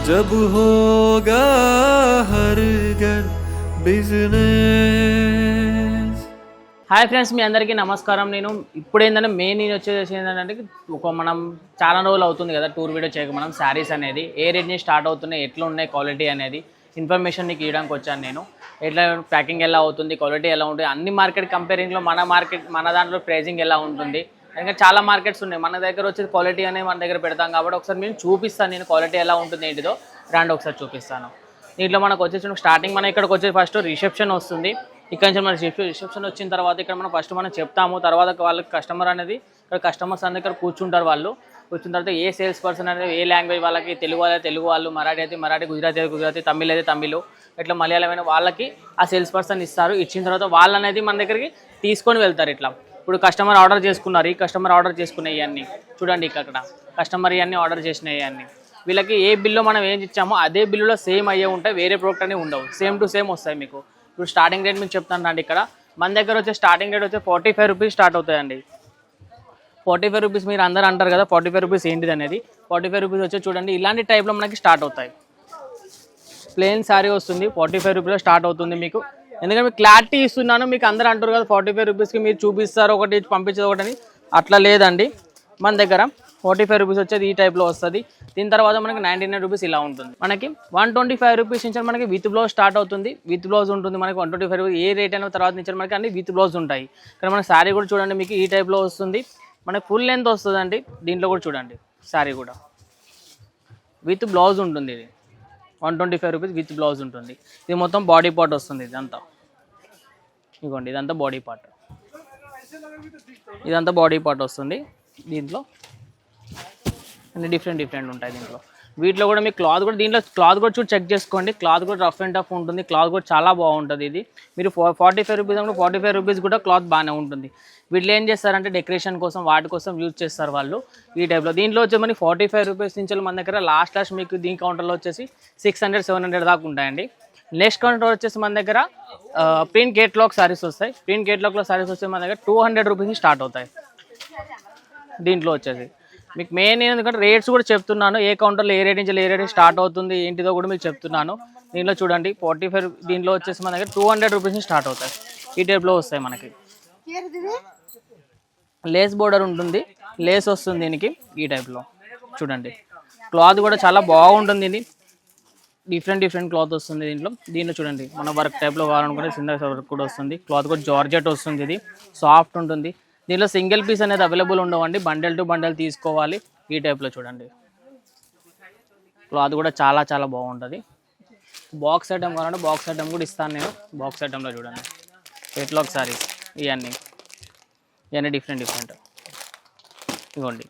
जब होगा हर घर बिजनेस। హాయ్ ఫ్రెండ్స్, మీ అందరికీ నమస్కారం. నేను ఇప్పుడు ఏంటంటే నేను వచ్చేసి ఏంటంటే మనం చాలా రోజులు అవుతుంది కదా టూర్ వీడియో చేయక. మనం శారీస్ అనేది ఏ రేట్ నుంచి స్టార్ట్ అవుతున్నాయి, ఎట్లా ఉన్నాయి క్వాలిటీ అనేది ఇన్ఫర్మేషన్ నీకు ఇవ్వడానికి వచ్చాను నేను. ఎట్లా ప్యాకింగ్ ఎలా అవుతుంది, క్వాలిటీ ఎలా ఉంటుంది, అన్ని మార్కెట్ కంపేరింగ్లో మన దాంట్లో ప్రైజింగ్ ఎలా ఉంటుంది. ఇంకా చాలా మార్కెట్స్ ఉన్నాయి, మన దగ్గర వచ్చేది క్వాలిటీ అనేది మన దగ్గర పెడతాం కాబట్టి ఒకసారి నేను చూపిస్తాను. నేను క్వాలిటీ ఎలా ఉంటుంది ఏంటిదో బ్రాండ్ ఒకసారి చూపిస్తాను. దీంట్లో మనకు వచ్చేసి స్టార్టింగ్ మన ఇక్కడికి వచ్చేసి ఫస్ట్ రిసెప్షన్ వస్తుంది. ఇక్కడ నుంచి మన రిసెప్షన్ వచ్చిన తర్వాత ఇక్కడ మనం ఫస్ట్ మనం చెప్తాము. తర్వాత వాళ్ళకి కస్టమర్ అనేది ఇక్కడ కస్టమర్స్ అనేది ఇక్కడ కూర్చుంటారు. వాళ్ళు కూర్చున్న తర్వాత ఏ సేల్స్ పర్సన్ అనేది ఏ లాంగ్వేజ్ వాళ్ళకి, తెలుగు అయితే తెలుగు వాళ్ళు, మరాఠీ అయితే మరాఠీ, గుజరాతీ అయితే గుజరాతీ, తమిళ్ అయితే తమిళ్, ఇట్లా మలయాళమైన వాళ్ళకి ఆ సేల్స్ పర్సన్ ఇస్తారు. ఇచ్చిన తర్వాత వాళ్ళు అనేది మన దగ్గరికి తీసుకొని వెళ్తారు. ఇట్లా ఇప్పుడు కస్టమర్ ఆర్డర్ చేసుకున్నారు, ఈ కస్టమర్ ఆర్డర్ చేసుకున్నాయి ఇవన్నీ చూడండి. ఇక్కడ కస్టమర్ ఇవన్నీ ఆర్డర్ చేసినాయి ఇవన్నీ. వీళ్ళకి ఏ బిల్లో మనం ఏం ఇచ్చామో అదే బిల్లులో సేమ్ అయ్యే ఉంటాయి, వేరే ప్రోడక్ట్ అనేవి ఉండవు, సేమ్ టు సేమ్ వస్తాయి మీకు. ఇప్పుడు స్టార్టింగ్ రేట్ మీకు చెప్తాను అండి. ఇక్కడ మన దగ్గర వచ్చే స్టార్టింగ్ రేట్ వచ్చి 45 రూపీస్ స్టార్ట్ అవుతాయండి. 45 రూపీస్ మీరు అందరూ అంటారు కదా 45 రూపీస్ ఏంటిది అనేది. 45 రూపీస్ వచ్చి చూడండి ఇలాంటి టైప్లో మనకి స్టార్ట్ అవుతాయి. ప్లెయిన్ శారీ వస్తుంది, 45 రూపీస్లో స్టార్ట్ అవుతుంది మీకు. ఎందుకంటే మీకు క్లారిటీ ఇస్తున్నాను. మీకు అందరూ అంటారు కదా 45 రూపీస్కి మీరు చూపిస్తారు ఒకటి పంపించేది ఒకటి, అట్లా లేదండి. మన దగ్గర 45 రూపీస్ వచ్చేది ఈ టైప్లో వస్తుంది. దీని తర్వాత మనకి 99 రూపీస్ ఇలా ఉంటుంది. మనకి 125 రూపీస్ నుంచి మనకి విత్ బ్లౌజ్ స్టార్ట్ అవుతుంది. విత్ బ్లౌజ్ ఉంటుంది మనకి 125 రూపీస్. ఏ రేట్ అయినా తర్వాత నుంచి మనకి అన్ని విత్ బ్లౌజ్ ఉంటాయి. ఇక్కడ మన శారీ కూడా చూడండి మీకు ఈ టైప్లో వస్తుంది. మనకి ఫుల్ లెంత్ వస్తుందండి. దీంట్లో కూడా చూడండి శారీ కూడా విత్ బ్లౌజ్ ఉంటుంది. ఇది 125 రూపీస్ విత్ బ్లౌజ్ ఉంటుంది. ఇది మొత్తం బాడీ పార్ట్ వస్తుంది. ఇదంతా ఇదిగోండి, ఇదంతా బాడీ పార్ట్, ఇదంతా బాడీ పార్ట్ వస్తుంది. దీంట్లో అన్ని డిఫరెంట్ ఉంటాయి. దీంట్లో వీటిలో కూడా మీకు క్లాత్ కూడా, దీంట్లో క్లాత్ కూడా చూసి చెక్ చేసుకోండి. క్లాత్ కూడా రఫ్ అండ్ టఫ్ ఉంటుంది. క్లాత్ కూడా చాలా బాగుంటుంది. ఇది మీరు 45 రూపీస్ అంటే 45 రూపీస్ కూడా క్లాత్ బాగానే ఉంటుంది. వీటిలో ఏం చేస్తారంటే డెకరేషన్ కోసం వాటి కోసం యూజ్ చేస్తారు వాళ్ళు ఈ టైప్లో. దీంట్లో వచ్చి మనకి 45 రూపీస్ నుంచి మన దగ్గర లాస్ట్ మీకు దీని కౌంటర్లో వచ్చేసి 600-700 దాకా ఉంటాయండి. నెక్స్ట్ కౌంటర్ వచ్చేసి మన దగ్గర ప్రింట్ గేట్లాక్ సారీస్ వస్తాయి. ప్రింట్ గేట్లాక్లో సారీస్ వస్తే మన దగ్గర 200 రూపీస్ స్టార్ట్ అవుతాయి. దీంట్లో వచ్చేసి మీకు మెయిన్ ఎందుకంటే రేట్స్ కూడా చెప్తున్నాను. ఏ కౌంటర్లో ఏ రేట్ నుంచి ఏ రేట్ స్టార్ట్ అవుతుంది ఏంటిదో కూడా మీకు చెప్తున్నాను. దీంట్లో చూడండి 45, దీంట్లో వచ్చేసి మన దగ్గర 200 రూపీస్ స్టార్ట్ అవుతాయి. ఈ టైప్లో వస్తాయి మనకి. లేస్ బోర్డర్ ఉంటుంది, లేస్ వస్తుంది దీనికి ఈ టైప్లో. చూడండి క్లాత్ కూడా చాలా బాగుంటుంది. ఇది డిఫరెంట్ క్లాత్ వస్తుంది దీంట్లో చూడండి. మన వర్క్ టైప్లో కావాలనుకుంటే చిన్న వర్క్ కూడా వస్తుంది. క్లాత్ కూడా జార్జెట్ వస్తుంది. ఇది సాఫ్ట్ ఉంటుంది. దీనిలో సింగిల్ పీస్ అనేది అవైలబుల్ ఉండవండి, బండల్ టు బండల్ తీసుకోవాలి. ఈ టైప్లో చూడండి క్లాత్ కూడా చాలా బాగుంటుంది. బాక్స్ ఐటమ్ కావాలంటే బాక్స్ ఐటమ్ కూడా ఇస్తాను నేను. బాక్స్ ఐటంలో చూడండి కేటలాగ్ సారీస్ ఇవన్నీ డిఫరెంట్ ఇవ్వండి.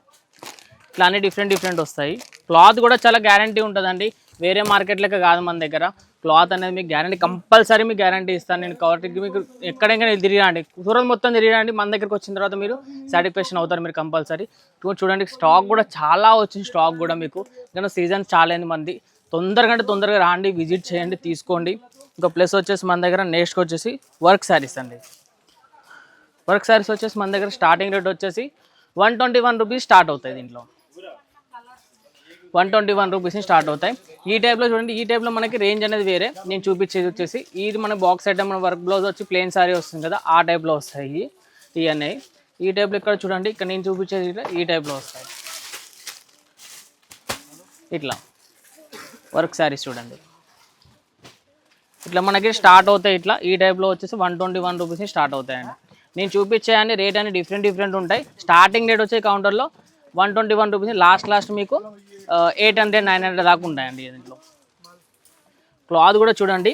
ఇట్లా అన్నీ డిఫరెంట్ వస్తాయి. క్లాత్ కూడా చాలా గ్యారంటీ ఉంటుందండి. వేరే మార్కెట్ లెక్క కాదు మన దగ్గర. క్లాత్ అనేది మీకు గ్యారంటీ, కంపల్సరీ మీకు గ్యారంటీ ఇస్తాను నేను. కాబట్టి మీకు ఎక్కడెక్కడ తిరిగిరండి, సూరత్ మొత్తం తిరిగిరండి. మన దగ్గరకు వచ్చిన తర్వాత మీరు సాటిస్ఫాక్షన్ అవుతారు మీరు కంపల్సరీ. చూడండి స్టాక్ కూడా చాలా వచ్చింది. స్టాక్ కూడా మీకు ఇంకా సీజన్ చాలా అయింది మంది. తొందరగా రాండి, విజిట్ చేయండి, తీసుకోండి. ఇంకా ప్లస్ వచ్చేసి మన దగ్గర నెక్స్ట్ వచ్చేసి వర్క్ శారీస్ అండి. వర్క్ శారీస్ వచ్చేసి మన దగ్గర స్టార్టింగ్ రేట్ వచ్చేసి 121 రూపీస్ స్టార్ట్ అవుతాయి. దీంట్లో 121 రూపీస్ స్టార్ట్ అవుతాయి. ఈ టైప్లో చూడండి. ఈ టైప్లో మనకి రేంజ్ అనేది వేరే. నేను చూపించేది వచ్చేసి ఇది మన బాక్స్ ఐటమ్, మన వర్క్ బ్లౌజ్ వచ్చి ప్లెయిన్ సారీ వస్తుంది కదా ఆ టైప్లో వస్తాయి ఇవన్నీ. ఈ టైప్లో ఇక్కడ చూడండి, ఇక్కడ నేను చూపించేది ఈ టైప్లో వస్తాయి. ఇట్లా వర్క్ శారీస్ చూడండి ఇట్లా మనకి స్టార్ట్ అవుతాయి. ఇట్లా ఈ టైప్లో వచ్చేసి 121 రూపీస్ స్టార్ట్ అవుతాయండి. నేను చూపించేయండి రేట్ అని డిఫరెంట్ ఉంటాయి. స్టార్టింగ్ రేట్ వచ్చే కౌంటర్లో 121 రూపీస్, లాస్ట్ మీకు 800-900 దాకా ఉంటాయండి. దీంట్లో క్లాత్ కూడా చూడండి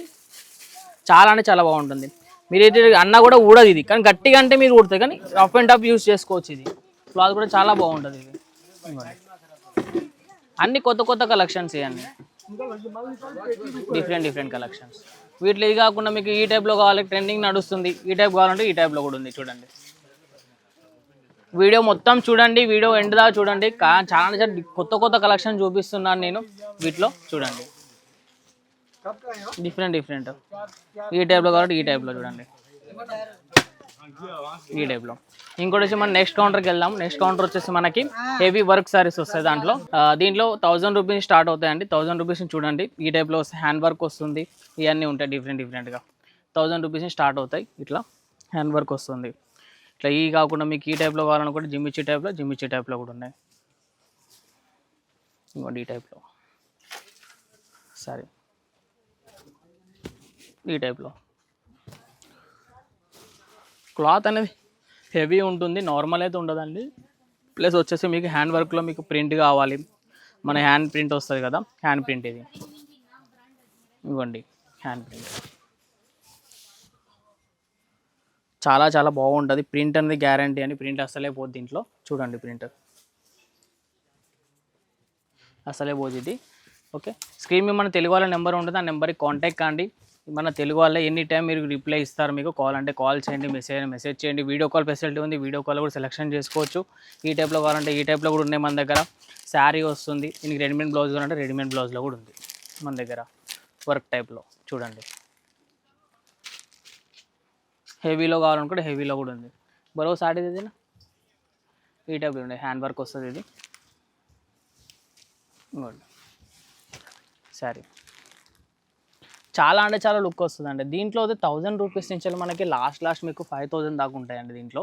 చాలా బాగుంటుంది. మీరు అయితే అన్న కూడా ఊడదు ఇది, కానీ గట్టిగా అంటే మీరు ఊడుతుంది, కానీ రఫ్ అండ్ టఫ్ యూజ్ చేసుకోవచ్చు. ఇది క్లాత్ కూడా చాలా బాగుంటుంది. ఇది అన్ని కొత్త కలెక్షన్స్ ఇవన్నీ డిఫరెంట్ కలెక్షన్స్. వీటిలో ఇది కాకుండా మీకు ఈ టైప్లో కావాలి, ట్రెండింగ్ నడుస్తుంది, ఈ టైప్ కావాలంటే ఈ టైప్లో కూడా ఉంది. చూడండి వీడియో మొత్తం చూడండి, వీడియో ఎండ్ దాకా చూడండి. చాలా కొత్త కలెక్షన్ చూపిస్తున్నాను నేను. వీటిలో చూడండి డిఫరెంట్ ఈ టైప్లో కాబట్టి ఈ టైప్లో చూడండి. ఈ టైప్లో. ఇంకోటి వచ్చి మనం నెక్స్ట్ కౌంటర్కి వెళ్దాం. నెక్స్ట్ కౌంటర్ వచ్చేసి మనకి హెవీ వర్క్ సారీస్ వస్తాయి దాంట్లో. దీంట్లో 1000 రూపీస్ స్టార్ట్ అవుతాయండి. 1000 రూపీస్ చూడండి ఈ టైప్లో వస్తాయి. హ్యాండ్ వర్క్ వస్తుంది, ఇవన్నీ ఉంటాయి డిఫరెంట్గా. 1000 రూపీస్ స్టార్ట్ అవుతాయి. ఇట్లా హ్యాండ్ వర్క్ వస్తుంది. ఇట్లా ఈ కాకుండా మీకు ఈ టైప్లో కావాలనుకుంటే జిమ్మిచ్చి టైప్లో కూడా ఉన్నాయి. ఇంకోటి ఈ టైప్లో సరే, ఈ టైప్లో క్లాత్ అనేది హెవీ ఉంటుంది, నార్మల్ అయితే ఉండదండి. ప్లస్ వచ్చేసి మీకు హ్యాండ్ వర్క్లో మీకు ప్రింట్ కావాలి, మన హ్యాండ్ ప్రింట్ వస్తుంది కదా, హ్యాండ్ ప్రింట్ ఇది. ఇవ్వండి హ్యాండ్ ప్రింట్ చాలా చాలా బాగుంటుంది. ప్రింట్ అనేది గ్యారంటీ అని, ప్రింట్ అసలే పోద్ది దీంట్లో. చూడండి ప్రింట్ అసలే పోద్ది ఇది. ఓకే, స్క్రీన్ మీద మన తెలుగు వాళ్ళ నెంబర్ ఉంటుంది, ఆ నెంబర్కి కాంటాక్ట్ కాండి. మన తెలుగు వాళ్ళే ఎనీ టైం మీరు రిప్లై ఇస్తారు. మీకు కాల్ అంటే కాల్ చేయండి, మెసేజ్ చేయండి. వీడియో కాల్ ఫెసిలిటీ ఉంది, వీడియో కాల్ కూడా సెలెక్షన్ చేసుకోవచ్చు. ఈ టైప్లో కావాలంటే ఈ టైప్లో కూడా ఉన్నాయి మన దగ్గర. శారీ వస్తుంది, దీనికి రెడీమేడ్ బ్లౌజ్ కావాలంటే రెడీమేడ్ బ్లౌజ్లో కూడా ఉంది మన దగ్గర. వర్క్ టైప్లో చూడండి. హెవీలో కావాలనుకుంటే హెవీలో కూడా ఉంది. బరువు సారీ ఇది ఈ టైప్లో ఉండే హ్యాండ్ వర్క్ వస్తుంది ఇది. శారీ చాలా అంటే చాలా లుక్ వస్తుందండి. దీంట్లో అయితే 1000 రూపీస్ నుంచి మనకి లాస్ట్ మీకు 5000 దాకా ఉంటాయండి. దీంట్లో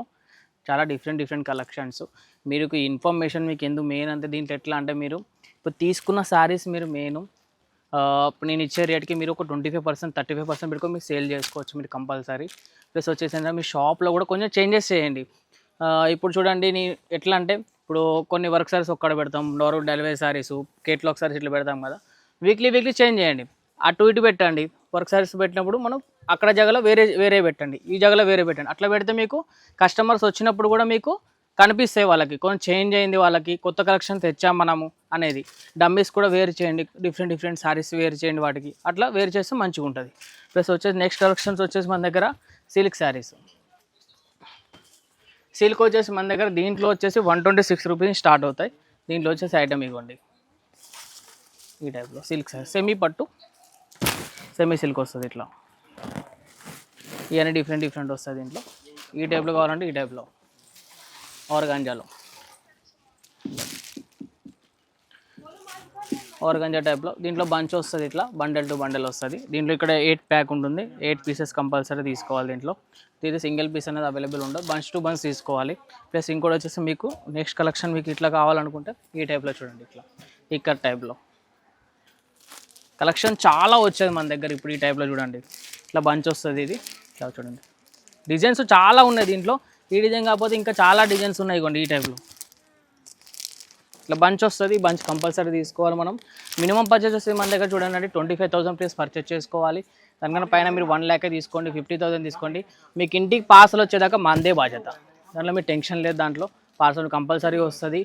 చాలా డిఫరెంట్ కలెక్షన్స్. మీరు ఇన్ఫర్మేషన్ మీకు ఎందుకు మెయిన్ అంటే దీంట్లో ఎట్లా అంటే మీరు ఇప్పుడు తీసుకున్న శారీస్ మీరు మెయిన్ ఇప్పుడు నేను ఇచ్చే రేట్కి మీరు ఒక 25% 35% పెట్టుకొని మీకు సేల్ చేసుకోవచ్చు మీరు కంపల్సరీ. ప్లస్ వచ్చేసి మీ షాప్లో కూడా కొంచెం చేంజెస్ చేయండి. ఇప్పుడు చూడండి ఎట్లా అంటే ఇప్పుడు కొన్ని వర్క్ సారీస్ ఒక్కడ పెడతాం, డెలివరీ సారీస్, కేట్లాగ్ సారీస్ ఇట్లా పెడతాం కదా. వీక్లీ చేంజ్ చేయండి, అటు ఇటు పెట్టండి. వర్క్ సారీస్ పెట్టినప్పుడు మనం అక్కడ జగలో వేరే పెట్టండి, ఈ జగలో వేరే పెట్టండి. అట్లా పెడితే మీకు కస్టమర్స్ వచ్చినప్పుడు కూడా మీకు కనిపిస్తాయి, వాళ్ళకి కొంచెం చేంజ్ అయింది, వాళ్ళకి కొత్త కలెక్షన్ తెచ్చాం మనము అనేది. డమ్మీస్ కూడా వేరు చేయండి, డిఫరెంట్ సారీస్ వేరు చేయండి వాటికి. అట్లా వేరు చేస్తే మంచిగా ఉంటుంది. ప్లస్ వచ్చేసి నెక్స్ట్ కలెక్షన్స్ వచ్చేసి మన దగ్గర సిల్క్ శారీస్. సిల్క్ వచ్చేసి మన దగ్గర దీంట్లో వచ్చేసి 126 రూపీస్ స్టార్ట్ అవుతాయి. దీంట్లో వచ్చేసి ఐటమ్ ఇవ్వండి ఈ టైప్లో సిల్క్ శారీ, సెమీ సిల్క్ వస్తుంది. ఇట్లా ఇవన్నీ డిఫరెంట్ వస్తుంది దీంట్లో. ఈ టైప్లో కావాలంటే ఈ టైప్లో ఆర్గాంజా టైప్లో. దీంట్లో బంచ్ వస్తుంది, ఇట్లా బండల్ టు బండల్ వస్తుంది. దీంట్లో ఇక్కడ 8 ప్యాక్ ఉంటుంది, 8 పీసెస్ కంపల్సరీ తీసుకోవాలి. దీంట్లో ఇది సింగిల్ పీస్ అనేది అవైలబుల్ ఉండదు, బంచ్ టు బంచ్ తీసుకోవాలి. ప్లస్ ఇంకోటి వచ్చేసి మీకు నెక్స్ట్ కలెక్షన్ మీకు ఇట్లా కావాలనుకుంటే ఈ టైప్లో చూడండి, ఇట్లా ఇక్కడ టైప్లో కలెక్షన్ చాలా వచ్చేది మన దగ్గర. ఇప్పుడు ఈ టైప్లో చూడండి, ఇట్లా బంచ్ వస్తుంది. ఇది ఇట్లా చూడండి, డిజైన్స్ చాలా ఉన్నాయి దీంట్లో. ఈ డిజైన్ కాకపోతే ఇంకా చాలా డిజైన్స్ ఉన్నాయి. ఇవ్వండి ఈ టైప్లో ఇట్లా బంచ్ వస్తుంది. బంచ్ కంపల్సరీ తీసుకోవాలి మనం. మినిమం పర్చేస్ వస్తుంది మన దగ్గర చూడండి 25,000 ప్లస్ పర్చేస్ చేసుకోవాలి. దానికన్నా పైన మీరు 1 lakh తీసుకోండి, 50,000 తీసుకోండి. మీకు ఇంటికి పార్సల్ వచ్చేదాకా మందే బాధ్యత, దాంట్లో మీరు టెన్షన్ లేదు. దాంట్లో పార్సల్ కంపల్సరీ వస్తుంది.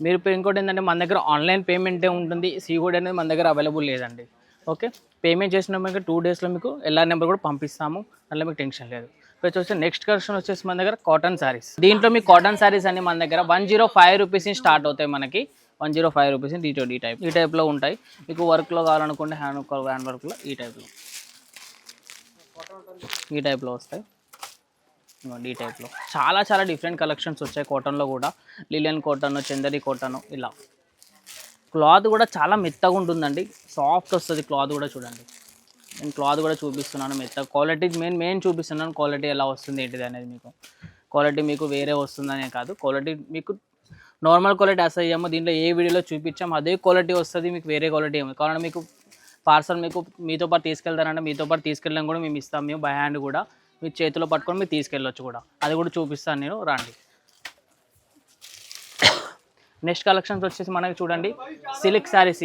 మీరు ఇంకోటి ఏంటంటే మన దగ్గర ఆన్లైన్ పేమెంటే ఉంటుంది, సీఓడి అనేది మన దగ్గర అవైలబుల్ లేదండి. ఓకే, పేమెంట్ చేసిన మీకు 2 daysలో మీకు ఎల్ఆర్ నెంబర్ కూడా పంపిస్తాము, దాంట్లో మీకు టెన్షన్ లేదు. వచ్చేసి నెక్స్ట్ కలెక్షన్ వచ్చేసి మన దగ్గర కాటన్ శారీస్. దీంట్లో మీకు కాటన్ శారీస్ అన్ని మన దగ్గర 105 రూపీస్ స్టార్ట్ అవుతాయి. మనకి 105 రూపీస్ ఈ టైప్లో ఉంటాయి. మీకు వర్క్లో కావాలనుకుంటే హ్యాండ్ వర్క్లో ఈ టైప్లో వస్తాయి. ఈ టైప్లో చాలా డిఫరెంట్ కలెక్షన్స్ వచ్చాయి. కాటన్లో కూడా లిలియన్ కాటన్, చందరి కాటన్, ఇలా క్లాత్ కూడా చాలా మెత్తగా ఉంటుందండి, సాఫ్ట్ వస్తుంది క్లాత్ కూడా. చూడండి నేను క్లాత్ కూడా చూపిస్తున్నాను, మెత్త క్వాలిటీ మెయిన్ చూపిస్తున్నాను. క్వాలిటీ ఎలా వస్తుంది ఏంటిది అనేది మీకు క్వాలిటీ మీకు వేరే వస్తుందనే కాదు, క్వాలిటీ మీకు నార్మల్ క్వాలిటీ అసహ్యమో దీంట్లో ఏ వీడియోలో చూపించాము అదే క్వాలిటీ వస్తుంది. మీకు వేరే క్వాలిటీ ఏమి కావాలంటే మీకు పార్సల్ మీకు మీతో పాటు తీసుకెళ్తారంటే మీతో పాటు తీసుకెళ్ళడం కూడా మేము ఇస్తాం. మేము బై హ్యాండ్ కూడా మీ చేతిలో పట్టుకొని మీరు తీసుకెళ్ళొచ్చు కూడా, అది కూడా చూపిస్తాను నేను, రండి. నెక్స్ట్ కలెక్షన్స్ వచ్చేసి మనకి చూడండి సిల్క్ శారీస్,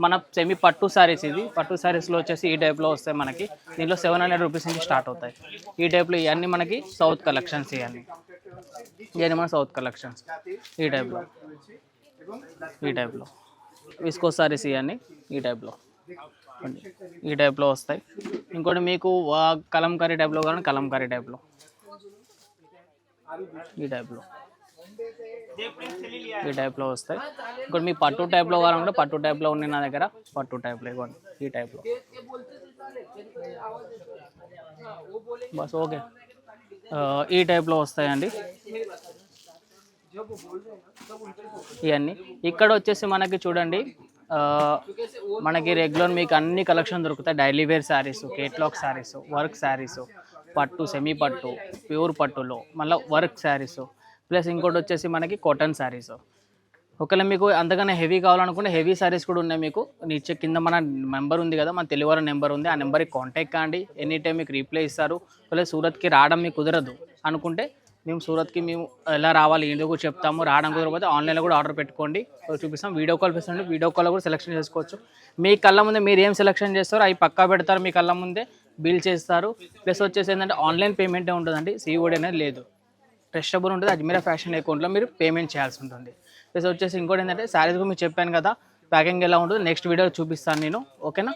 మన సెమీ పట్టు శారీస్. ఇది పట్టు శారీస్లో వచ్చేసి ఈ టైప్లో వస్తాయి మనకి. దీంట్లో 700 రూపీస్ నుంచి స్టార్ట్ అవుతాయి. ఈ టైప్లో ఇవన్నీ మనకి సౌత్ కలెక్షన్స్, ఇవన్నీ మన సౌత్ కలెక్షన్స్. ఈ టైప్లో విస్కో శారీస్ ఇవన్నీ ఈ టైప్లో వస్తాయి. ఇంకోటి మీకు కలంకారీ టైప్లో కానీ కలంకారీ టైప్లో ఈ టైప్లో వస్తాయి. ఇంకోటి మీ పట్టు టైప్లో కావాలంటే పట్టు టైప్లో ఉన్నాయి నా దగ్గర. పట్టు టైప్లో ఇవ్వండి ఈ టైప్లో బస్. ఓకే, ఈ టైప్లో వస్తాయండి ఇవన్నీ. ఇక్కడ వచ్చేసి మనకి చూడండి మనకి రెగ్యులర్ మీకు అన్ని కలెక్షన్ దొరుకుతాయి. Daily wear saris, catalogue saris, work saris, పట్టు, సెమీ పట్టు, ప్యూర్ పట్టులో మళ్ళీ వర్క్ శారీస్, ప్లస్ ఇంకోటి వచ్చేసి మనకి కాటన్ శారీస్. ఒకవేళ మీకు అంతకన్నా హెవీ కావాలనుకుంటే హెవీ శారీస్ కూడా ఉన్నాయి. మీకు నీచే కింద మన నెంబర్ ఉంది కదా, మన తెలుగువారి నెంబర్ ఉంది, ఆ నెంబర్కి కాంటాక్ట్ కాండి. ఎనీ టైం మీకు రీప్లై ఇస్తారు. ఒకవేళ సూరత్కి రావడం మీకు కుదరదు అనుకుంటే మేము సూరత్కి మేము ఎలా రావాలి ఏంటో కూడా చెప్తాము. రావడం కుదరకపోతే ఆన్లైన్లో కూడా ఆర్డర్ పెట్టుకోండి, చూపిస్తాం. వీడియో కాల్ పెట్టుకోండి, వీడియో కాల్లో కూడా సెలెక్షన్ చేసుకోవచ్చు. మీ కళ్ళ ముందే మీరు ఏం సెలెక్షన్ చేస్తారో అవి పక్కా పెడతారు, మీ కళ్ళ ముందే బిల్ చేస్తారు. ప్లస్ వచ్చేసి ఏంటంటే ఆన్లైన్ పేమెంటే ఉంటుందండి, సిఓడి అనేది లేదు. ట్రస్టబుల్ ఉంటుంది. అజ్మీరా ఫ్యాషన్ అకౌంట్లో మీరు పేమెంట్ చేయాల్సి ఉంటుంది. ప్లస్ వచ్చేసి ఇంకోటి ఏంటంటే శారీస్ కూడా మీకు చెప్పాను కదా, ప్యాకింగ్ ఎలా ఉంటుందో నెక్స్ట్ వీడియోలో చూపిస్తాను నేను. ఓకేనా?